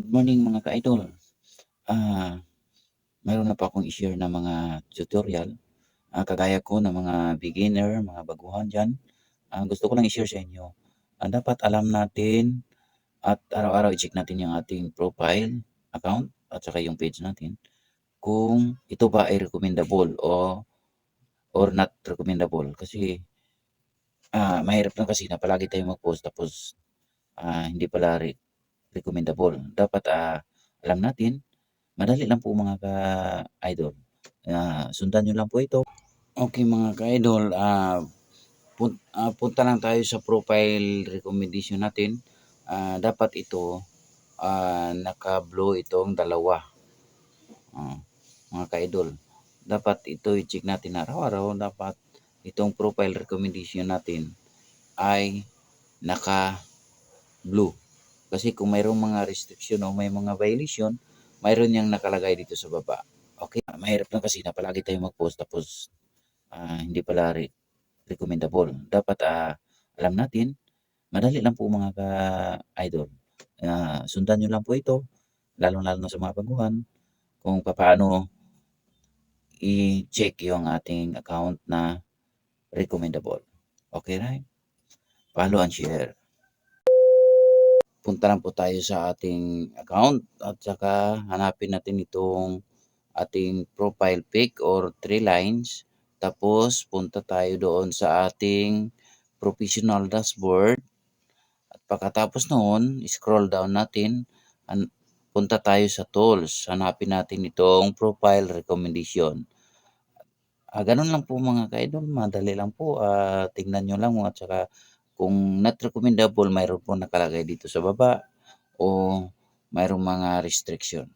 Good morning mga ka-idol. Ah, Mayroon na po akong i-share na mga tutorial, kagaya ko ng mga beginner, mga baguhan diyan. Gusto ko lang i-share sa inyo. Dapat alam natin at araw-araw i-check natin yung ating profile account at saka yung page natin kung ito ba ay recommendable o or not recommendable. Kasi mahirap lang kasi na palagi tayong mag-post tapos hindi pala recommendable. Dapat alam natin. Madali lang po mga ka-idol. Sundan nyo lang po ito. Okay mga ka-idol, punta lang tayo sa profile recommendation natin. Dapat ito, naka-blue itong dalawa. Mga ka-idol, dapat ito i-check natin araw-araw. Dapat itong profile recommendation natin ay naka-blue. Kasi kung mayroong mga restriction o may mga violation, mayroon yang nakalagay dito sa baba. Okay, mahirap lang kasi na palagi tayong mag-post tapos hindi pala recommendable. Dapat alam natin, madali lang po mga ka-idol. Sundan nyo lang po ito, lalong-lalo na sa mga baguhan, kung paano i-check yung ating account na recommendable. Okay, right? Follow and share. Punta lang po tayo sa ating account at saka hanapin natin itong ating profile pic or 3 lines. Tapos punta tayo doon sa ating professional dashboard. At pagkatapos noon, scroll down natin. Punta tayo sa tools. Hanapin natin itong profile recommendation. Ganun lang po mga ka-idol. Madali lang po. Tingnan nyo lang at saka kung not recommendable, mayroon po nakalagay dito sa baba o mayroong mga restriction.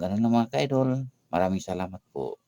Ganun lang mga ka-idol. Maraming salamat po.